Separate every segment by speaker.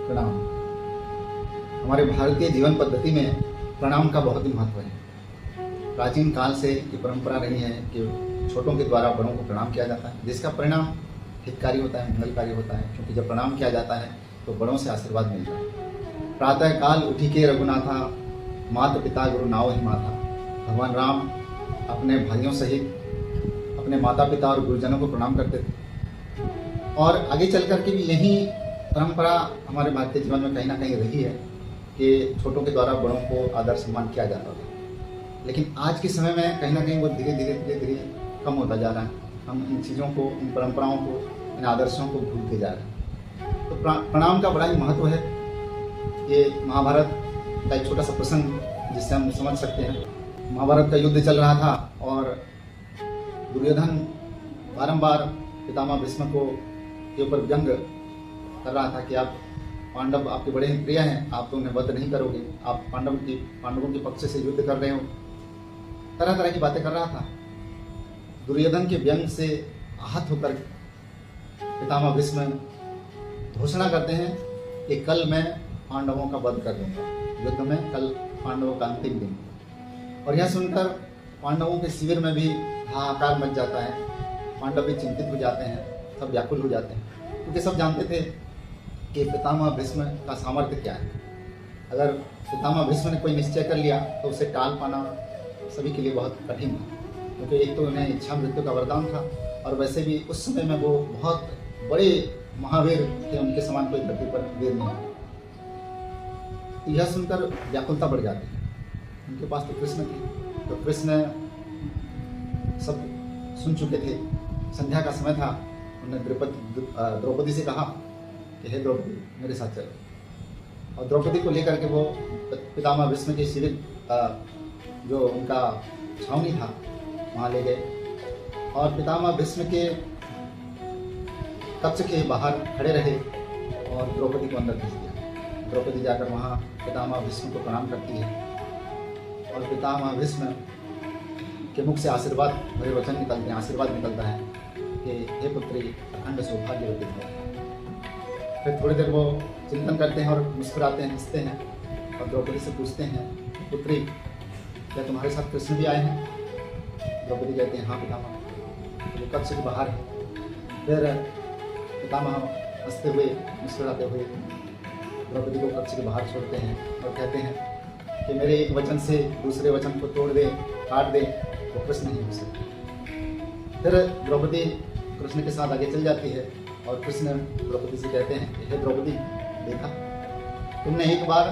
Speaker 1: प्रणाम। हमारे भारतीय जीवन पद्धति में प्रणाम का बहुत ही महत्व है। प्राचीन काल से ये परंपरा रही है कि छोटों के द्वारा बड़ों को प्रणाम किया जाता है, जिसका परिणाम हितकारी होता है, मंगलकारी होता है। क्योंकि जब प्रणाम किया जाता है तो बड़ों से आशीर्वाद मिलता है। प्रातः काल उठी के रघुनाथा, माता पिता गुरु नाव ही माथा। भगवान राम अपने भाइयों सहित अपने माता पिता और गुरुजनों को प्रणाम करते थे, और आगे चल कर के भी यही परंपरा हमारे भारतीय जीवन में कहीं ना कहीं रही है कि छोटों के द्वारा बड़ों को आदर सम्मान किया जाता था। लेकिन आज के समय में कहीं ना कहीं वो धीरे धीरे कम होता जा रहा है। हम इन चीज़ों को, इन परंपराओं को, इन आदर्शों को भूलते जा रहे हैं। तो प्रणाम का बड़ा ही महत्व है। ये महाभारत का एक छोटा सा प्रसंग जिससे हम समझ सकते हैं। महाभारत का युद्ध चल रहा था और दुर्योधन बारंबार पितामह भीष्म को के ऊपर व्यंग कर रहा था कि आप पांडव आपके बड़े ही प्रिय हैं, आप तो उन्हें वध नहीं करोगे, आप पांडवों के पक्ष से युद्ध कर रहे हो, तरह तरह की बातें कर रहा था। दुर्योधन के व्यंग से आहत होकर पितामह भीष्म घोषणा करते हैं कि कल मैं पांडवों का वध कर दूंगा, युद्ध में कल पांडवों का अंतिम दिन। और यह सुनकर पांडवों के शिविर में भी हाहाकार मच जाता है। पांडव भी चिंतित हो जाते हैं, सब व्याकुल हो जाते हैं, क्योंकि सब जानते थे कि पितामह भीष्म का सामर्थ्य क्या है। अगर पितामह भीष्म ने कोई निश्चय कर लिया तो उसे टाल पाना सभी के लिए बहुत कठिन था, क्योंकि एक तो उन्हें इच्छा मृत्यु का वरदान था, और वैसे भी उस समय में वो बहुत बड़े महावीर थे, उनके समान कोई धरती पर वीर नहीं। तो यह सुनकर व्याकुलता बढ़ जाती है। उनके पास तो कृष्ण थे, तो कृष्ण सब सुन चुके थे। संध्या का समय था। उन्होंने द्रौपदी से कहा कि हे द्रौपदी, मेरे साथ चलो। और द्रौपदी को लेकर के वो पितामह भीष्म के शिविर जो उनका छावनी था वहाँ ले गए, और पितामह भीष्म के कक्ष के बाहर खड़े रहे और द्रौपदी को अंदर भेज दिया। द्रौपदी जाकर वहाँ पितामह भीष्म को प्रणाम करती है, और पितामह भीष्म के मुख से आशीर्वाद भरे वचन निकलते हैं, आशीर्वाद निकलता है कि हे पुत्री, अखंड सौभाग्यवती हो। फिर थोड़ी देर वो चिंतन करते हैं और मुस्कुराते हैं, हंसते हैं, और द्रौपदी से पूछते हैं, पुत्री, क्या तुम्हारे साथ कृष्ण भी आए हैं? द्रौपदी कहते हैं, हाँ पितामह। तो वो कक्ष के बाहर है। फिर पितामह हंसते हुए, मुस्कुराते हुए द्रौपदी को कक्ष के बाहर छोड़ते हैं और कहते हैं कि मेरे एक वचन से दूसरे वचन को तोड़ दे, काट दे, वो कृष्ण नहीं हो सकते। फिर द्रौपदी कृष्ण के साथ आगे चल जाती है, और कृष्ण द्रौपदी से कहते हैं, हे द्रौपदी, देखा तुमने एक बार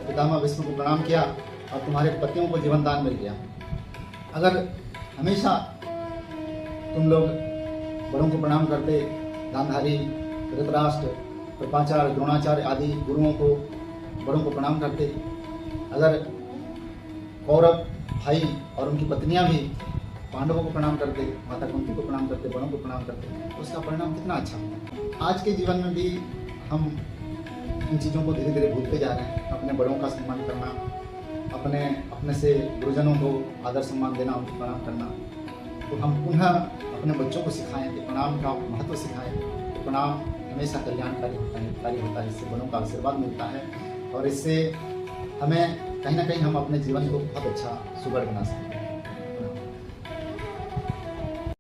Speaker 1: पितामह भीष्म को प्रणाम किया और तुम्हारे पतियों को जीवन दान मिल गया। अगर हमेशा तुम लोग बड़ों को प्रणाम करते, गांधारी, धृतराष्ट्र, कृपाचार्य, द्रोणाचार्य आदि गुरुओं को, बड़ों को प्रणाम करते, अगर कौरव भाई और उनकी पत्नियां भी पांडवों को प्रणाम करते, माता कुंती को प्रणाम करते, बड़ों को प्रणाम करते, तो उसका परिणाम कितना अच्छा होता। आज के जीवन में भी हम इन चीज़ों को धीरे धीरे भूलते जा रहे हैं। अपने बड़ों का सम्मान करना, अपने से गुरुजनों को आदर सम्मान देना, उनको प्रणाम करना। तो हम पुनः अपने बच्चों को सिखाएं कि प्रणाम का महत्व सिखाएं। तो प्रणाम हमेशा कल्याणकारी होता है, हितकारी होता है। इससे बड़ों का आशीर्वाद मिलता है, और इससे हमें कहीं ना कहीं हम अपने जीवन को बहुत अच्छा सुगढ़ बना सकते हैं।